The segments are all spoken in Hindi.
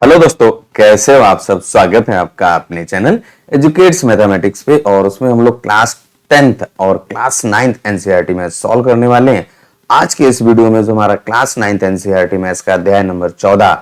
हेलो दोस्तों, कैसे हो आप सब। स्वागत है आपका अपने चैनल एजुकेट्स मैथमेटिक्स पे। और उसमें हम लोग क्लास 10th और class 9th NCERT math solve करने वाले हैं। आज के इस वीडियो में जो हमारा क्लास 9th एनसीईआरटी मैथ्स का अध्याय नंबर 14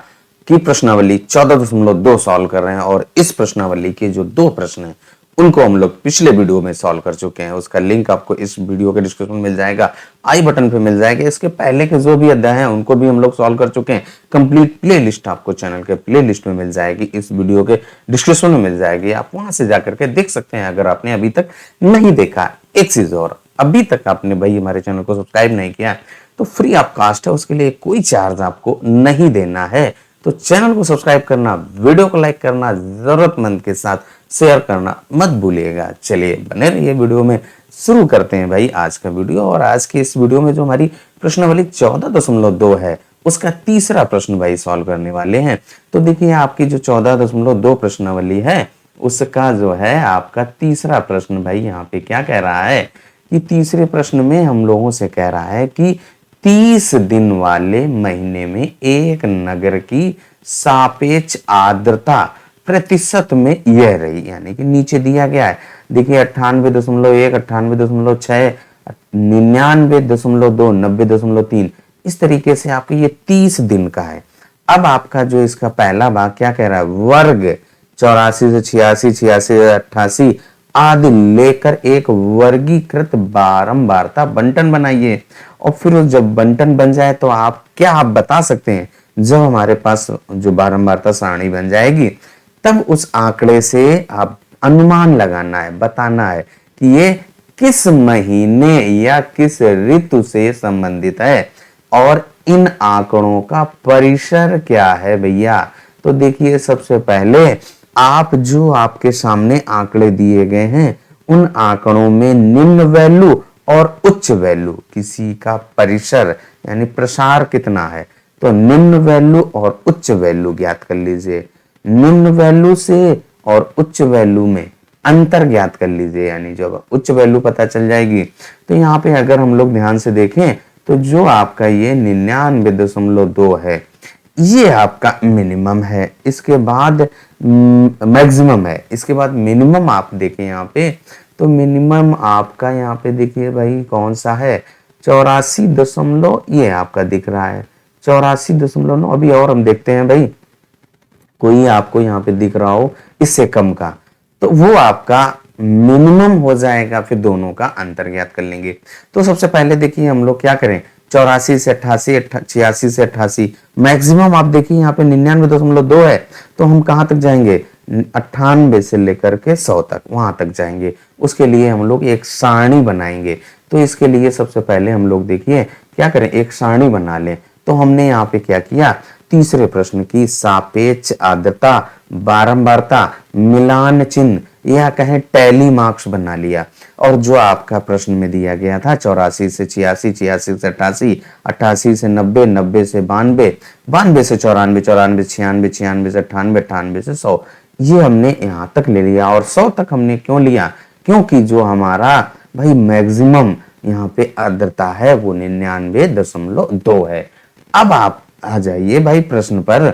की प्रश्नावली 14.2 सॉल्व कर रहे हैं। और इस प्रश्नावली के जो दो प्रश्न हैं उनको हम लोग पिछले वीडियो में सॉल्व कर चुके हैं। उसका लिंक आपको इस वीडियो के डिस्क्रिप्शन में मिल जाएगा, आई बटन पे मिल जाएगा। इसके पहले के जो भी अध्याय हैं उनको भी हम लोग सॉल्व कर चुके हैं। कंप्लीट प्लेलिस्ट आपको चैनल के प्लेलिस्ट में मिल जाएगी, इस वीडियो के डिस्क्रिप्शन में मिल जाएगी। आप वहां से जाकर के देख सकते हैं अगर आपने अभी तक नहीं देखा। एक चीज और, अभी तक आपने भाई हमारे चैनल को सब्सक्राइब नहीं किया तो फ्री ऑफ कास्ट है, उसके लिए कोई चार्ज आपको नहीं देना है। तो चैनल को सब्सक्राइब करना, वीडियो को लाइक करना, जरूरतमंद के साथ शेयर करना मत भूलिएगा। चलिए बने रहिए वीडियो में। शुरू करते हैं भाई आज का वीडियो। और आज की इस वीडियो में जो हमारी प्रश्नावली 14.2 है उसका तीसरा प्रश्न भाई सॉल्व करने वाले हैं। तो देखिए आपकी जो 14.2 प्रश्नावली है उसका जो है आपका तीसरा प्रश्न भाई यहाँ पे क्या कह रहा है कि तीसरे प्रश्न में हम लोगों से कह रहा है कि 30 दिन वाले महीने में एक नगर की सापेक्ष आर्द्रता प्रतिशत में यह रही। यानी कि नीचे दिया गया है, देखिए 98.1, 98.6, 99.2, 90.3। इस तरीके से आपके ये 30 दिन का है। अब आपका जो इसका पहला भाग क्या कह रहा है, वर्ग 84 से 86, 86 से 88 आदि लेकर एक वर्गीकृत बारंबारता बंटन बनाइए। और फिर जब बंटन बन जाए तो आप बता सकते हैं, जब हमारे पास जो बारंबारता सारणी बन जाएगी तब उस आंकड़े से आप अनुमान लगाना है, बताना है कि ये किस महीने या किस ऋतु से संबंधित है और इन आंकड़ों का परिसर क्या है भैया। तो देखिए सबसे पहले आप जो आपके सामने आंकड़े दिए गए हैं उन आंकड़ों में निम्न वैल्यू और उच्च वैल्यू किसी का परिसर यानी प्रसार कितना है, तो निम्न वैल्यू और उच्च वैल्यू ज्ञात कर लीजिए। निम्न वैल्यू से और उच्च वैल्यू में अंतर ज्ञात कर लीजिए। यानी जब उच्च वैल्यू पता चल जाएगी तो यहाँ पे अगर हम लोग ध्यान से देखें तो जो आपका ये 99.2 है ये आपका मिनिमम है, इसके बाद मैक्सिमम है, इसके बाद मिनिमम आप देखें यहाँ पे तो मिनिमम आपका यहाँ पे देखिए भाई कौन सा है, 84 ये आपका दिख रहा है 84.9। अभी और हम देखते हैं भाई कोई आपको यहाँ पे दिख रहा हो इससे कम का, तो वो आपका मिनिमम हो जाएगा। फिर दोनों का अंतर ज्ञात कर लेंगे। तो सबसे पहले देखिए हम लोग क्या करें, 84 से 88, 86 से 88, मैक्सिमम आप देखिए यहाँ पे 99.2 है। तो हम कहाँ तक जाएंगे, 98 से लेकर के 100 तक, वहां तक जाएंगे। उसके लिए हम लोग एक सारणी बनाएंगे। तो इसके लिए सबसे पहले हम लोग देखिए क्या करें, एक सारणी बना लें। तो हमने यहाँ पे क्या किया, तीसरे प्रश्न की सापेक्ष आर्द्रता बारंबारता मिलान चिन्ह या कहें टैली मार्क्स बना लिया। और जो आपका प्रश्न में दिया गया था 84 से 86, 86 से 88, 88 से 90, 90 से 92, 92 से 94, 94 से 96, 96 से 98, 98 से 100, ये हमने यहाँ तक ले लिया। और 100 तक हमने क्यों लिया, क्योंकि जो हमारा भाई मैक्सिमम यहाँ पे आर्द्रता है वो 99.2 है। अब आप आ जाइए भाई प्रश्न पर।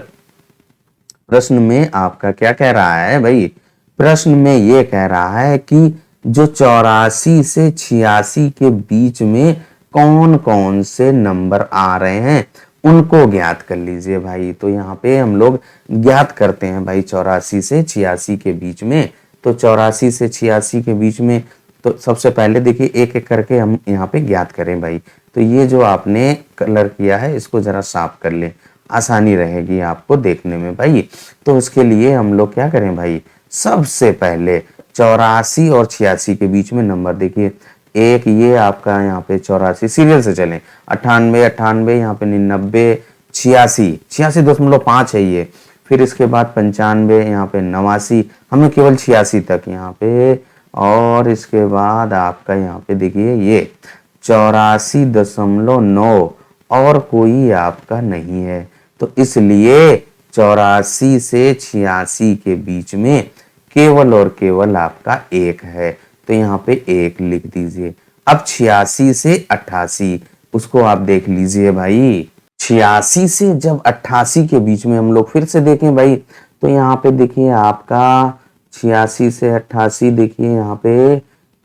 प्रश्न में आपका क्या कह रहा है भाई, प्रश्न में ये कह रहा है कि जो 84 से 86 के बीच में कौन कौन से नंबर आ रहे हैं उनको ज्ञात कर लीजिए भाई। तो यहाँ पे हम लोग ज्ञात करते हैं भाई 84 से 86 के बीच में। तो 84 से 86 के बीच में तो सबसे पहले देखिए एक एक करके हम यहाँ पे ज्ञात करें भाई। तो ये जो आपने कलर किया है इसको जरा साफ कर ले, आसानी रहेगी आपको देखने में भाई। तो उसके लिए हम लोग क्या करें भाई, सबसे पहले 84 और 86 के बीच में नंबर देखिए, एक ये आपका यहाँ पे 84 सीरियल से चलें, 98, 98 यहाँ पे 99, 86, 86.5 है ये। फिर इसके बाद 95, यहाँ पे 89, हमें केवल 86 तक यहाँ पे। और इसके बाद आपका यहाँ पे देखिए ये 84.9 और कोई आपका नहीं है। तो इसलिए 84 से 86 के बीच में केवल और केवल आपका एक है। तो यहाँ पे एक लिख दीजिए। अब 86 से 88 उसको आप देख लीजिए भाई। 86 से जब 88 के बीच में हम लोग फिर से देखें भाई, तो यहाँ पे देखिए आपका 86 से 88, देखिए यहाँ पे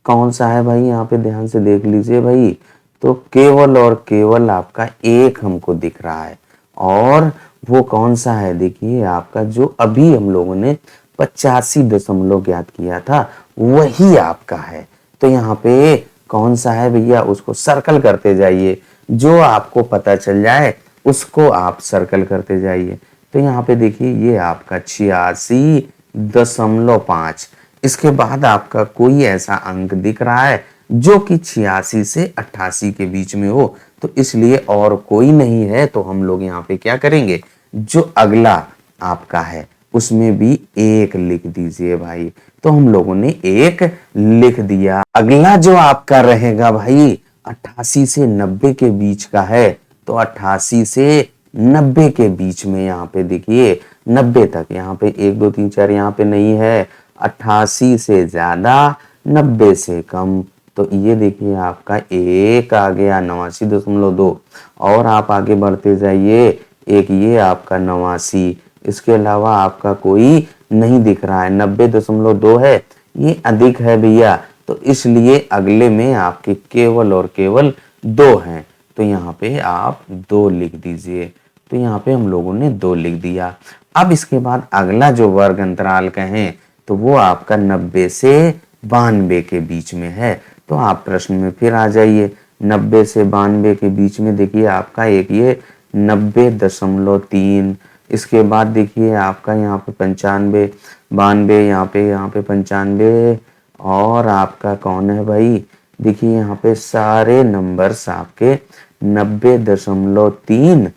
कौन सा है भाई, यहाँ पे ध्यान से देख लीजिए भाई, तो केवल और केवल आपका एक हमको दिख रहा है। और वो कौन सा है, देखिए आपका जो अभी हम लोगों ने 85 ज्ञात किया था वही आपका है। तो यहाँ पे कौन सा है भैया, उसको सर्कल करते जाइए, जो आपको पता चल जाए उसको आप सर्कल करते जाइए। तो यहाँ पे देखिए ये आपका 86.5। इसके बाद आपका कोई ऐसा अंक दिख रहा है जो कि 86 से 88 के बीच में हो, तो इसलिए और कोई नहीं है, तो हम लोग यहाँ पे क्या करेंगे, जो अगला आपका है उसमें भी एक लिख दीजिए भाई। तो हम लोगों ने एक लिख दिया। अगला जो आपका रहेगा भाई 88 से 90 के बीच का है, तो 88 से 90 के बीच में यहाँ पे देखिए 90 तक, यहाँ पे 1 2 3 4 यहाँ पे नहीं है, 88 से ज्यादा 90 से कम, तो ये देखिए आपका एक आ गया 89.2। और आप आगे बढ़ते जाइए, एक ये आपका 89, इसके अलावा आपका कोई नहीं दिख रहा है, 90.2 है, ये अधिक है भैया, तो इसलिए अगले में आपके केवल और केवल 2 हैं, तो यहाँ पे आप 2 लिख दीजिए। तो यहाँ पे हम लोगों ने 2 लिख दिया। अब इसके बाद अगला जो वर्ग अंतराल कहें तो वो आपका 90 से 92 के बीच में है। तो आप प्रश्न में फिर आ जाइए, 90 से 92 के बीच में देखिए आपका एक ये 90.3, इसके बाद देखिए आपका यहाँ पे 95, 92, यहाँ पे 95, और आपका कौन है भाई, देखिए यहाँ पे सारे नंबर्स आपके 90.3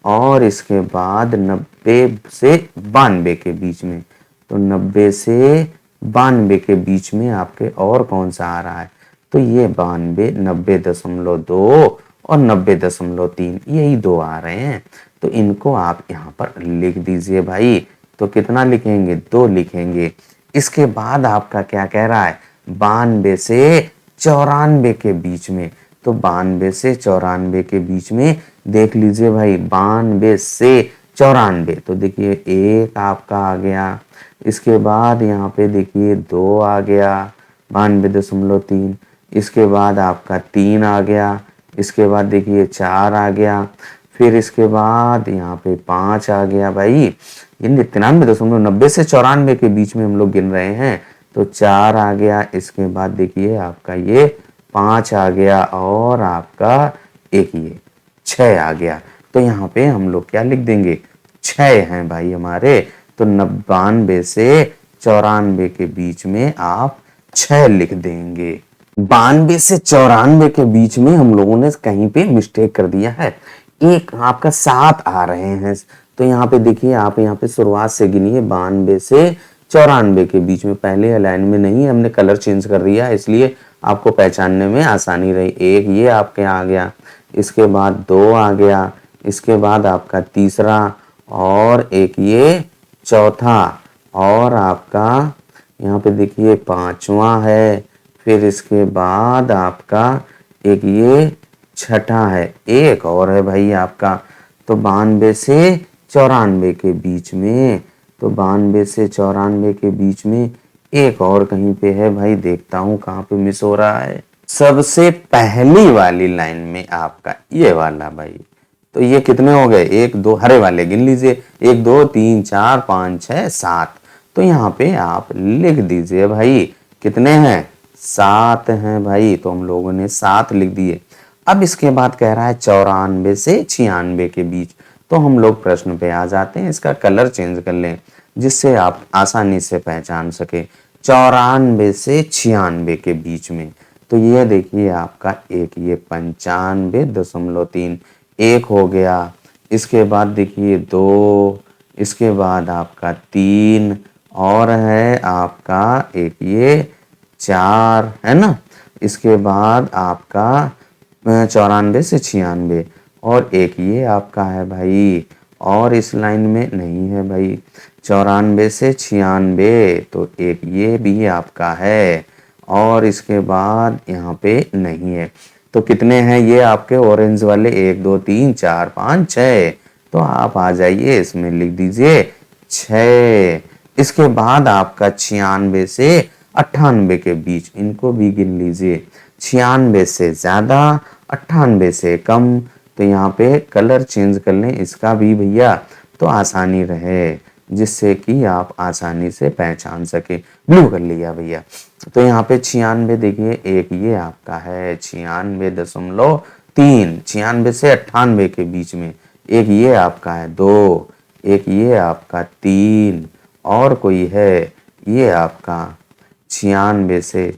और इसके बाद 90 से 92 के बीच में, तो 90 से 92 के बीच में आपके और कौन सा आ रहा है, तो ये 92, 90.2 और 90.3, यही 2 आ रहे हैं, तो इनको आप यहाँ पर लिख दीजिए भाई। तो कितना लिखेंगे, 2 लिखेंगे। इसके बाद आपका क्या कह रहा है, 92 से 94 के बीच में, तो 92 से 94 के बीच में देख लीजिए भाई, 92 से 94, तो देखिए एक आपका आ गया, इसके बाद यहाँ पे देखिए 2 आ गया 92.3, इसके बाद आपका 3 आ गया, इसके बाद देखिए 4 आ गया, फिर इसके बाद यहाँ पे 5 आ गया भाई, ये 93.90 से 94 के बीच में हम लोग गिन रहे हैं, तो 4 आ गया, इसके बाद देखिए आपका ये 5 आ गया, और आपका एक ये 6 आ गया। तो यहाँ पे हम लोग क्या लिख देंगे, 6 हैं भाई हमारे, तो 92 से 94 के बीच में आप 6 लिख देंगे। 92 से 94 के बीच में हम लोगों ने कहीं पे मिस्टेक कर दिया है, एक आपका 7 आ रहे हैं, तो यहाँ पे देखिए आप यहाँ पे शुरुआत से गिनिए, 92 से 94 के बीच में, पहले लाइन में नहीं, हमने कलर चेंज कर दिया इसलिए आपको पहचानने में आसानी रही। एक ये आपके आ गया, इसके बाद 2 आ गया, इसके बाद आपका तीसरा, और एक ये चौथा, और आपका यहाँ पे देखिए 5वां है, फिर इसके बाद आपका एक ये 6ठा है, एक और है भाई आपका, तो 92 से 94 के बीच में, तो 92 से 94 के बीच में एक और कहीं पे है भाई, देखता हूँ कहाँ पे मिस हो रहा है, सबसे पहली वाली लाइन में आपका ये वाला भाई, तो ये कितने हो गए, 1 2, हरे वाले गिन लीजिए, 1 2 3 4 5 6 7, तो यहाँ पे आप लिख दीजिए भाई, कितने हैं, 7 हैं भाई, तो हम लोगों ने 7 लिख दिए। अब इसके बाद कह रहा है 94 से 96 के बीच, तो हम लोग प्रश्न पे आ जाते हैं, इसका कलर चेंज कर लें जिससे आप आसानी से पहचान सके। 94 से 96 के बीच में, तो ये देखिए आपका एक ये 95.3 एक हो गया, इसके बाद देखिए 2, इसके बाद आपका 3, और है आपका एक ये 4 है ना, इसके बाद आपका 94 से 96, और एक ये आपका है भाई, और इस लाइन में नहीं है भाई, 94 से 96, तो एक ये भी आपका है, और इसके बाद यहाँ पे नहीं है, तो कितने हैं ये आपके ऑरेंज वाले, 1 2 3 4 5 6। तो आप आ जाइए इसमें लिख दीजिए 6। इसके बाद आपका 96 से 98 के बीच, इनको भी गिन लीजिए। 96 से ज्यादा, 98 से कम। तो यहाँ पे कलर चेंज कर लें इसका भी भैया, तो आसानी रहे, जिससे कि आप आसानी से पहचान सके। ब्लू कर लिया भैया। तो यहाँ पे 96 देखिए, एक ये आपका है 96.3, 96 से 98 के बीच में। एक ये आपका है 2, एक ये आपका 3, और कोई है ये आपका 96 से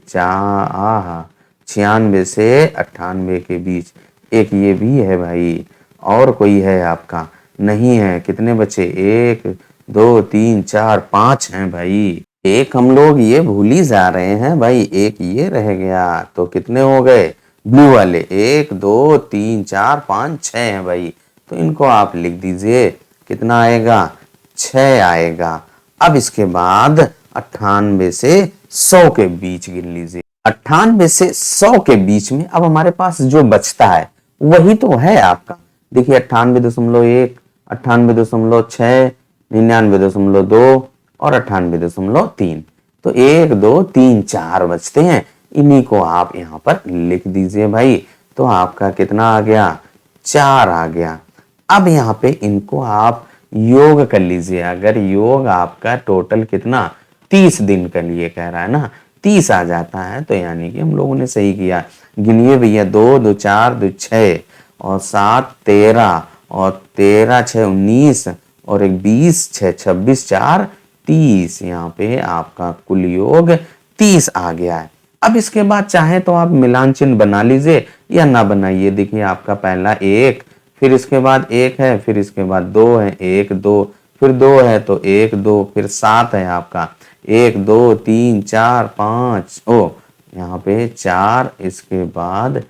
96 से 98 के बीच, एक ये भी है भाई। और कोई है आपका नहीं है। कितने बचे, 1 2 3 4 5 हैं भाई। एक हम लोग ये भूल ही जा रहे हैं भाई, एक ये रह गया। तो कितने हो गए ब्लू वाले, 1 2 3 4 5 6 हैं भाई। तो इनको आप लिख दीजिए, कितना आएगा, 6 आएगा। अब इसके बाद 98 से 100 के बीच गिन लीजिए। 98 से 100 के बीच में अब हमारे पास जो बचता है वही तो है आपका। देखिए 98.1, 98.6, 99.2 और 98.3। तो 1 2 3 4 बचते हैं, इन्हीं को आप यहाँ पर लिख दीजिए भाई। तो आपका कितना आ गया, 4 आ गया। अब यहाँ पे इनको आप योग कर लीजिए। अगर योग आपका टोटल कितना 30 दिन के लिए कह रहा है ना, 30 आ जाता है, तो यानी कि हम लोगों ने सही किया। गिनिए भैया, 2 2 4 2 6 और 7 13 और 13 6 19 और 1 20 6 26 4 30। यहाँ पे आपका कुल योग 30 आ गया है। अब इसके बाद चाहे तो आप मिलान चिन्ह बना लीजिए या ना बनाइए। देखिए आपका पहला 1, फिर इसके बाद 1 है, फिर इसके बाद 2 है, 1 2, फिर 2 है तो 1 2, फिर 7 है आपका, 1 2 3 4 5, ओ यहाँ पे 4, इसके बाद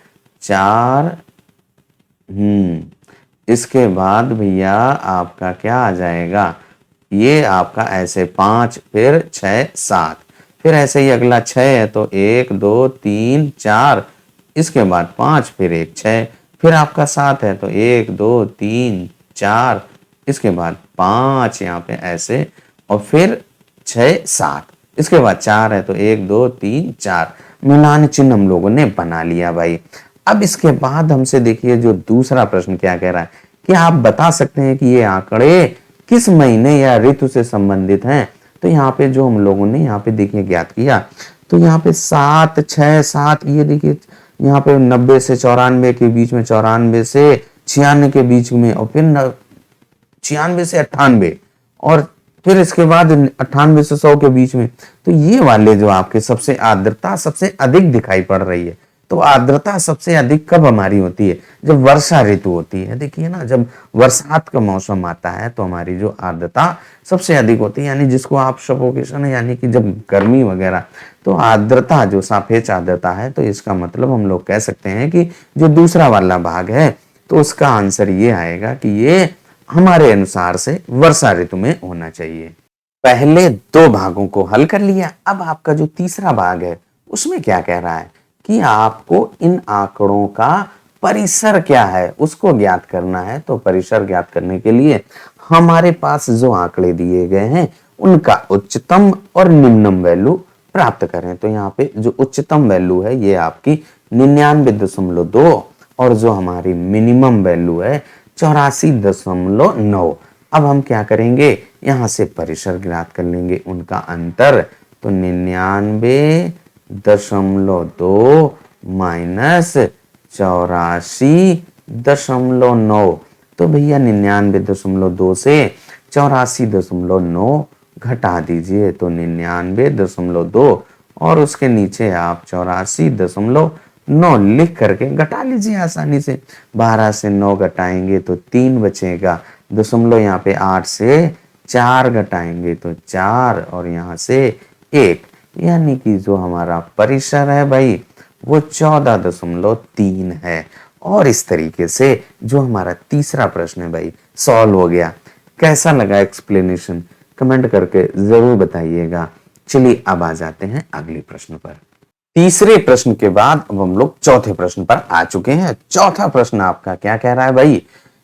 4, इसके बाद भैया आपका क्या आ जाएगा, ये आपका ऐसे 5, फिर 6 7, फिर ऐसे ही अगला 6 है तो 1 2 3 4, इसके बाद 5, फिर 1 6, फिर आपका 7 है तो 1 2 3 4, इसके बाद 5 यहाँ पे ऐसे, और फिर 6 7, इसके बाद 4 है तो 1 2 3 4। मिलान चिन्ह हम लोगों ने बना लिया भाई। अब इसके बाद हमसे देखिए जो दूसरा प्रश्न क्या कह रहा है कि आप बता सकते हैं कि ये आंकड़े किस महीने या ऋतु से संबंधित हैं। तो यहाँ पे जो हम लोगों ने यहाँ पे देखिए ज्ञात किया, तो यहाँ पे 7 6 7, ये देखिए यहाँ पे 90 से 94 के बीच में, 94 से 96 के बीच में, और फिर 96 से 98, और फिर इसके बाद 98 से 100 के बीच में। तो ये वाले जो आपके सबसे आर्द्रता सबसे अधिक दिखाई पड़ रही है। तो आर्द्रता सबसे अधिक कब हमारी होती है, जब वर्षा ऋतु होती है। देखिए ना, जब बरसात का मौसम आता है तो हमारी जो आर्द्रता सबसे अधिक होती है, यानी जिसको आप सफोकेशन है, यानी कि जब गर्मी वगैरह। तो आर्द्रता जो सापेक्ष आर्द्रता है, तो इसका मतलब हम लोग कह सकते हैं कि जो दूसरा वाला भाग है, तो उसका आंसर ये आएगा कि ये हमारे अनुसार से वर्षा ऋतु में होना चाहिए। पहले 2 भागों को हल कर लिया। अब आपका जो तीसरा भाग है उसमें क्या कह रहा है कि आपको इन आंकड़ों का परिसर क्या है उसको ज्ञात करना है। तो परिसर ज्ञात करने के लिए हमारे पास जो आंकड़े दिए गए हैं उनका उच्चतम और निम्नतम वैल्यू प्राप्त करें। तो यहाँ पे जो उच्चतम वैल्यू है ये आपकी 99.2, और जो हमारी मिनिमम वैल्यू है 84.9। अब हम क्या करेंगे, यहां से परिसर ज्ञात कर लेंगे, उनका अंतर। तो 99.2 माइनस 84.9। तो भैया 99.2 से 84.9 घटा दीजिए, तो 99.2 और उसके नीचे आप 84.9 लिख करके घटा लीजिए आसानी से। 12 से 9 घटाएंगे तो 3 बचेगा, दशमलव यहाँ पे 8 से 4 घटाएंगे तो 4, और यहाँ से 1, यानी कि जो हमारा परिसर है भाई वो 14.3 है। और इस तरीके से जो हमारा तीसरा प्रश्न है भाई सॉल्व हो गया। कैसा लगा एक्सप्लेनेशन, कमेंट करके जरूर बताइएगा। चलिए अब आ जाते हैं अगले प्रश्न पर। तीसरे प्रश्न के बाद अब हम लोग चौथे प्रश्न पर आ चुके हैं। चौथा प्रश्न आपका क्या कह रहा है भाई,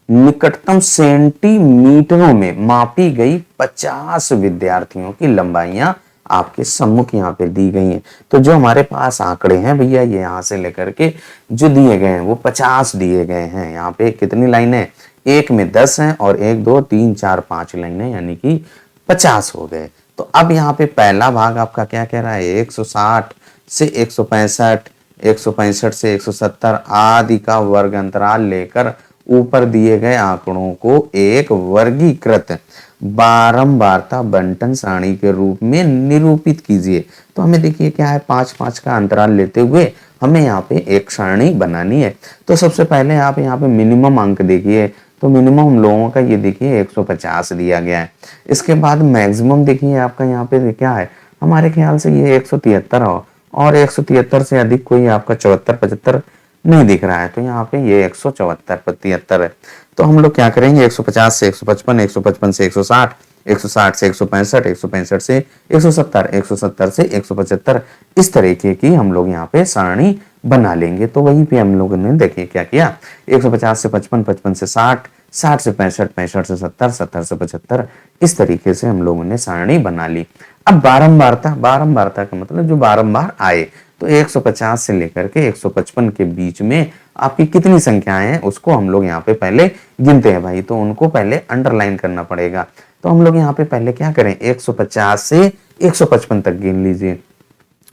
निकटतम सेंटीमीटरों में मापी गई 50 विद्यार्थियों की लंबाइयां आपके सम्मुख यहाँ पे दी गई हैं। तो जो हमारे पास आंकड़े हैं भैया, ये यहाँ से लेकर के जो दिए गए हैं वो 50 दिए गए हैं। यहाँ पे कितनी लाइनें, एक में 10 हैं और 1 2 3 4 5 लाइनें, यानी कि 50 हो गए। तो अब यहाँ पे पहला भाग आपका क्या कह रहा है, 160 से 165, 165 से 170 आदि का वर्ग अंतराल लेकर ऊपर दिए गए आंकड़ों को एक वर्गीकृत बारंबारता बंटन सारणी के रूप में निरूपित कीजिए। तो हमें देखिए क्या है, 5-5 का अंतराल लेते हुए हमें यहाँ पे एक सारणी बनानी है। तो सबसे पहले आप यहाँ पे मिनिमम अंक देखिए, तो मिनिमम हम लोगों का ये देखिए 150 दिया गया है। इसके बाद मैक्सिमम देखिए आपका यहाँ पे क्या है, हमारे ख्याल से ये 173 हो, और 173 से अधिक कोई आपका 74-75 नहीं दिख रहा है। तो यहाँ पे ये 174-75 है। तो हम लोग क्या करेंगे, 150 से 155, 155 से 160, 160 से 165, 165 से 170, 170 से 175, इस तरीके की हम लोग यहाँ पे सारणी बना लेंगे। तो वहीं पे हम लोगों ने देखिए क्या किया, 150 से 55, 55 से 60, 60 से 65, 65 से 70, 70 से 75, इस तरीके से हम लोगों ने सारणी बना ली। अब बारंबारता, बारंबारता का मतलब जो बारंबार आए, तो 150 से लेकर के 155 के बीच में आपकी कितनी संख्याएं हैं उसको हम लोग यहाँ पे पहले गिनते हैं भाई। तो उनको पहले अंडरलाइन करना पड़ेगा। तो हम लोग यहाँ पे पहले क्या करें, 150 से 155 तक गिन लीजिए,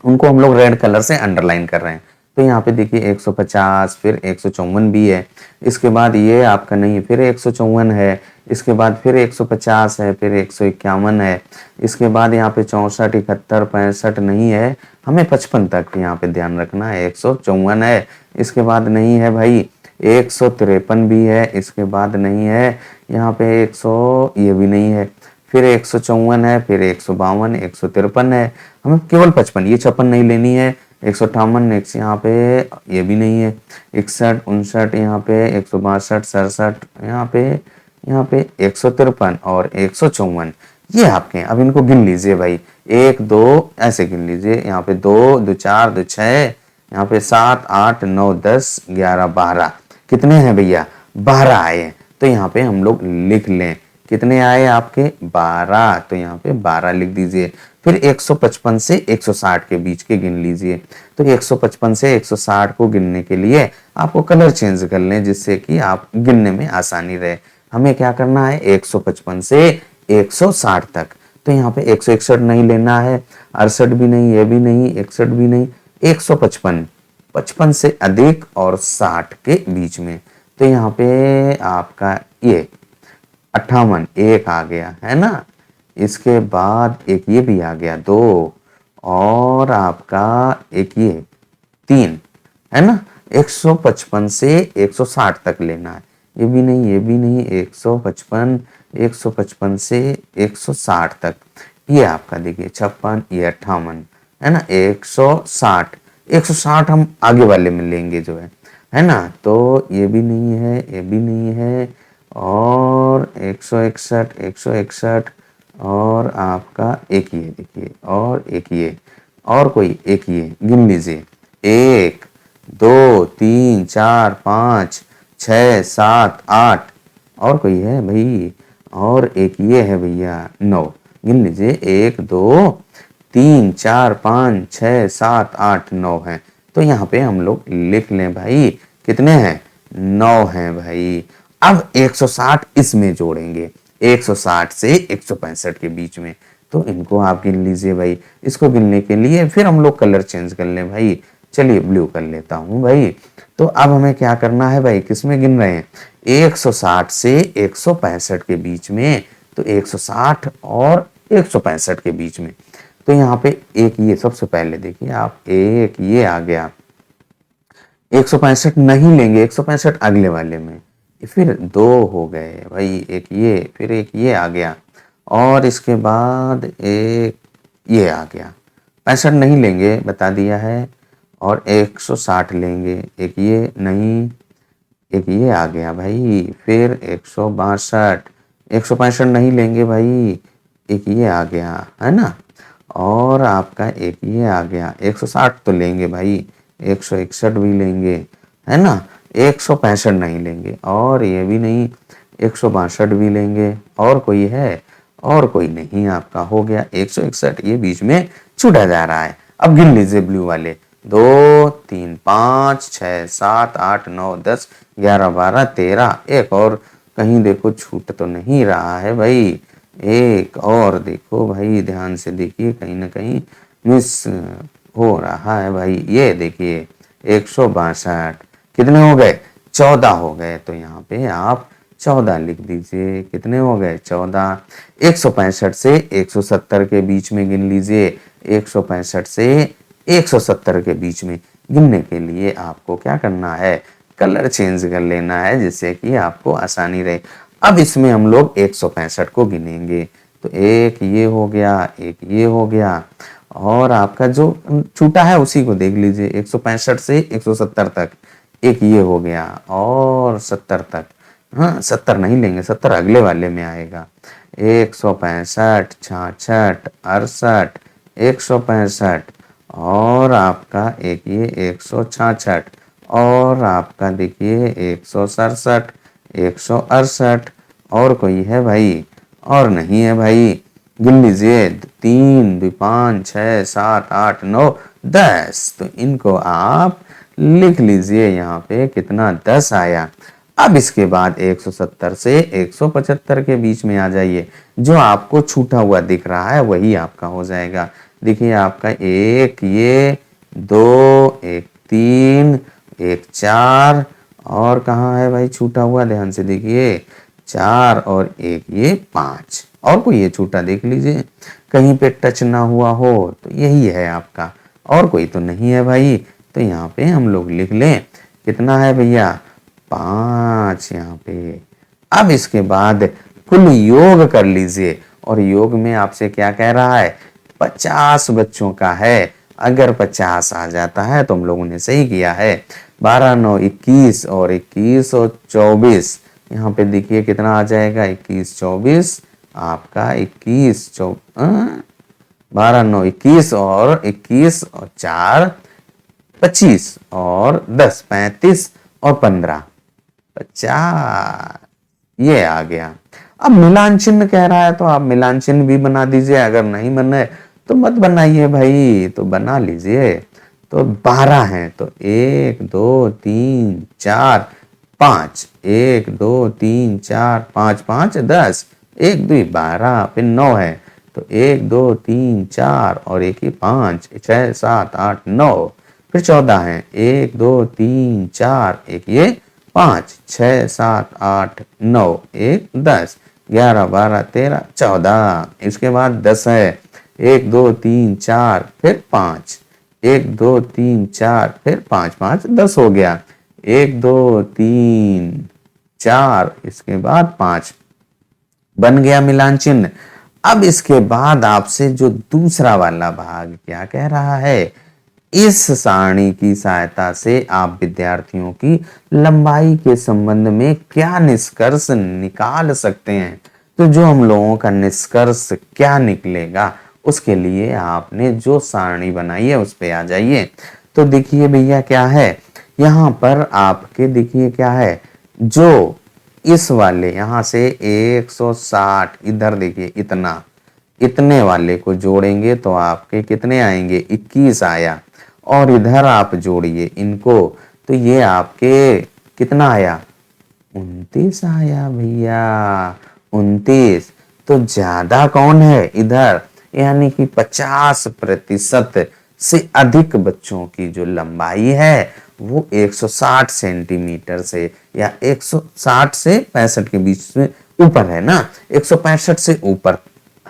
उनको हम लोग रेड कलर से अंडरलाइन कर रहे हैं। तो यहाँ पे देखिए 150, फिर 154 भी है, इसके बाद ये आपका नहीं है, फिर 154 है, इसके बाद फिर 150 है, फिर 151 है, इसके बाद यहाँ पे 64, 71, 65 नहीं है, हमें 55 तक यहाँ पे ध्यान रखना है। 154 है, इसके बाद नहीं है भाई, 153 भी है, इसके बाद नहीं है, यहाँ पे 100 ये भी नहीं है, फिर 154 है, फिर 152, 153 है, हमें केवल 55, ये 56 नहीं लेनी है, 158 नेक्स्ट यहाँ पे ये भी नहीं है, 61, 59 यहाँ पे, 162, 67 यहाँ पे 153 और 154 ये आपके हैं। अब इनको गिन लीजिए भाई, 1 2 ऐसे गिन लीजिए, यहाँ पे 2 2 4 2 6, यहाँ पे 7 8 9 10 11 12, कितने हैं भैया, 12 आए हैं। तो यहाँ पे हम लोग लिख लें, कितने आए आपके, 12, तो यहाँ पे 12 लिख दीजिए। फिर 155 से 160 के बीच के गिन लीजिए। तो 155 से 160 को गिनने के लिए आपको कलर चेंज कर लें, जिससे कि आप गिनने में आसानी रहे। हमें क्या करना है, 155 से 160 तक। तो यहाँ पे 161 नहीं लेना है, 68 भी नहीं, ये भी नहीं, 61 भी नहीं, 155, 55 से अधिक और 60 के बीच में। तो यहाँ पे आपका ये 58 एक आ गया है ना, इसके बाद एक ये भी आ गया 2, और आपका एक ये 3 है ना। 155 से 160 तक लेना है, ये भी नहीं, ये भी नहीं, 155, 155 से 160 तक, ये आपका देखिए 56, ये 58 है ना, 160, 160 हम आगे वाले में लेंगे जो है ना। तो ये भी नहीं है, ये भी नहीं है, और 161, 161, और आपका एक ये देखिए, और एक ये, और कोई एक ये गिन लीजिए, 1 2 3 4 5 6 7 8, और कोई है भाई, और एक ये है भैया 9, गिन लीजिए, 1 2 3 4 5 6 7 8 9 है। तो यहाँ पे हम लोग लिख लें भाई, कितने हैं, 9 हैं भाई। अब 160 इसमें जोड़ेंगे, 160 से 165 के बीच में। तो इनको आप गिन लीजिए भाई। इसको गिनने के लिए फिर हम लोग कलर चेंज कर लें भाई, चलिए ब्लू कर लेता हूं भाई। तो अब हमें क्या करना है भाई, किसमें गिन रहे हैं, 160 से 165 के बीच में। तो 160 और 165 के बीच में। तो यहाँ पे एक ये सबसे पहले देखिए आप, एक ये आ गया, 165 नहीं लेंगे, 165 अगले वाले में, फिर 2 हो गए भाई, एक ये, फिर एक ये आ गया, और इसके बाद एक ये आ गया। 65 नहीं लेंगे, बता दिया है, और 160 लेंगे, एक ये नहीं, एक ये आ गया भाई, फिर 162, 165 नहीं लेंगे भाई, एक ये आ गया है ना, और आपका एक ये आ गया 160 तो लेंगे भाई, 161 भी लेंगे, है ना, 165 नहीं लेंगे, और ये भी नहीं, 162 भी लेंगे, और कोई है, और कोई नहीं, आपका हो गया 161, ये बीच में छूटा जा रहा है। अब गिन लीजिए ब्लू वाले, 2 3 5 6 7 8 9 10 11 12 13, एक और कहीं देखो छूट तो नहीं रहा है भाई, एक और देखो भाई, ध्यान से देखिए, कहीं ना कहीं मिस हो रहा है भाई, ये देखिए 162, कितने हो गए, 14 हो गए, तो यहाँ पे आप 14 लिख दीजिए, कितने हो गए 14। 165 से 170 के बीच में गिन लीजिए, 165 से 170 के बीच में गिनने के लिए आपको क्या करना है, कलर चेंज कर लेना है, जिससे कि आपको आसानी रहे। अब इसमें हम लोग 165 को गिनेंगे, तो एक ये हो गया, एक ये हो गया, और आपका जो छूटा है उसी को देख लीजिए, 165 से 170 तक, एक ये हो गया, और 70 तक, हाँ 70 नहीं लेंगे, 70 अगले वाले में आएगा, 165 66 68 165, और आपका एक ये 166, और आपका देखिए 167 168, और कोई है भाई, और नहीं है भाई, गिन लीजिए, 3 2 5 6 7 8 9 10, तो इनको आप लिख लीजिए, यहाँ पे कितना 10 आया। अब इसके बाद 170 से 175 के बीच में आ जाइए, जो आपको छूटा हुआ दिख रहा है वही आपका हो जाएगा। देखिए आपका एक ये, दो, एक 3, एक 4, और कहाँ है भाई छूटा हुआ, ध्यान से देखिए, 4 और एक ये 5, और कोई ये छूटा देख लीजिए, कहीं पे टच ना हुआ हो तो यही है आपका, और कोई तो नहीं है भाई, तो यहाँ पे हम लोग लिख लें, कितना है भैया 5 यहाँ पे। अब इसके बाद कुल योग कर लीजिए, और योग में आपसे क्या कह रहा है, 50 बच्चों का है, अगर 50 आ जाता है तो हम लोगों ने सही किया है। 12 9 21, और 21 और 24, यहाँ पे देखिए कितना आ जाएगा, 21 24, आपका 21 12 9 21, और 21 और 4 25, और 10 35, और 15 50, ये आ गया। अब मिलान चिन्ह कह रहा है, तो आप मिलान चिन्ह भी बना दीजिए, अगर नहीं बने तो मत बनाइए भाई, तो बना लीजिए। तो 12 हैं, तो 1 2 3 4 5, 1 2 3 4 5 5 10, 1 2 12, फिर 9 है, तो 1 2 3 4, और एक ही 5 6 7 8 9, फिर 14 है, 1 2 3 4, एक ये 5 6 7 8 9, एक 10 11 12 13 14, इसके बाद 10 है, 1 2 3 4, फिर 5, 1 2 3 4, फिर 5 5 10 हो गया, 1 2 3 4, इसके बाद 5, बन गया मिलान चिन्ह। अब इसके बाद आपसे जो दूसरा वाला भाग क्या कह रहा है, इस सारणी की सहायता से आप विद्यार्थियों की लंबाई के संबंध में क्या निष्कर्ष निकाल सकते हैं। तो जो हम लोगों का निष्कर्ष क्या निकलेगा, उसके लिए आपने जो सारणी बनाई है उस पे आ जाइए। तो देखिए भैया क्या है, यहाँ पर आपके देखिए क्या है, जो इस वाले यहाँ से 160, इधर देखिए इतना, इतने वाले को जोड़ेंगे तो आपके कितने आएंगे, 21 आया, और इधर आप जोड़िए इनको, तो ये आपके कितना आया, 29 आया भैया, 29। तो ज्यादा कौन है इधर, यानी कि 50% से अधिक बच्चों की जो लंबाई है वो 160 सेंटीमीटर से, या 160 से 65 के बीच में ऊपर है ना, 165 से ऊपर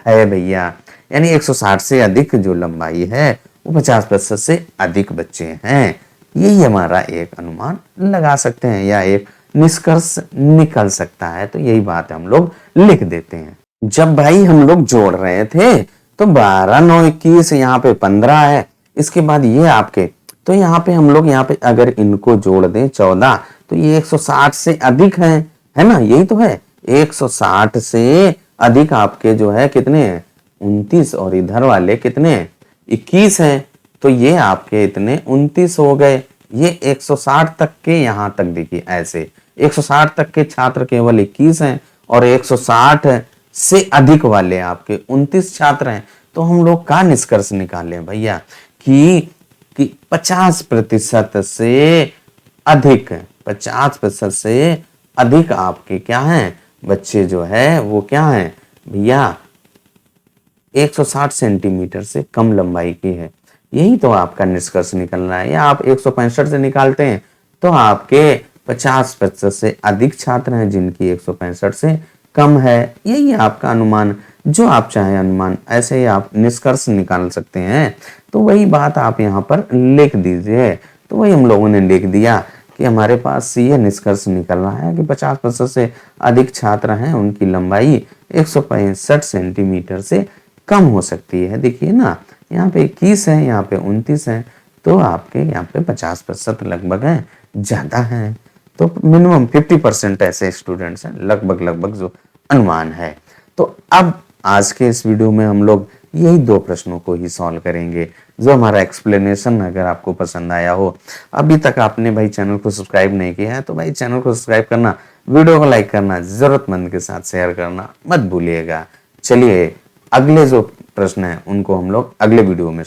है भैया, यानी 160 से अधिक जो लंबाई है वो 50% से अधिक बच्चे हैं। यही हमारा एक अनुमान लगा सकते हैं, या एक निष्कर्ष निकल सकता है, तो यही बात हम लोग लिख देते हैं। जब भाई हम लोग जोड़ रहे थे तो 12 9 21, यहाँ पे 15 है, इसके बाद ये आपके, तो यहाँ पे हम लोग यहाँ पे अगर इनको जोड़ दें 14, तो ये 160 से अधिक है ना, यही तो है, 160 से अधिक आपके जो है कितने हैं, 29 और इधर वाले कितने 21 हैं, तो ये आपके इतने 29 हो गए। ये 160 तक के यहां तक देखिए ऐसे 160 तक के छात्र केवल 21 हैं और 160 से अधिक वाले आपके 29 छात्र हैं। तो हम लोग का निष्कर्ष निकाले भैया कि 50% से अधिक 50% से अधिक आपके क्या हैं बच्चे जो है वो क्या हैं भैया 160 सेंटीमीटर से कम लंबाई की है। यही तो आपका निष्कर्ष निकलना है। या आप 165 से निकालते हैं तो आपके 50% से अधिक छात्र हैं जिनकी 165 से कम है। यही आपका अनुमान, जो आप चाहे अनुमान ऐसे ही आप निष्कर्ष निकाल सकते हैं। तो वही बात आप यहाँ पर लिख दीजिए। तो वही हम लोगों ने लिख दिया कि हमारे पास ये निष्कर्ष निकल रहा है कि 50% से अधिक छात्र हैं उनकी लंबाई 165 सेंटीमीटर से कम हो सकती है। देखिए ना, यहाँ पे 21 है, यहाँ पे 29 है, तो आपके यहाँ पे 50% लगभग है, ज्यादा है। तो मिनिमम 50% ऐसे स्टूडेंट्स हैं लगभग जो अनुमान है। तो अब आज के इस वीडियो में हम लोग यही 2 प्रश्नों को ही सॉल्व करेंगे। जो हमारा एक्सप्लेनेशन अगर आपको पसंद आया हो, अभी तक आपने भाई चैनल को सब्सक्राइब नहीं किया है तो भाई चैनल को सब्सक्राइब करना, वीडियो को लाइक करना, जरूरतमंद के साथ शेयर करना मत भूलिएगा। चलिए अगले जो प्रश्न है उनको हम लोग अगले वीडियो में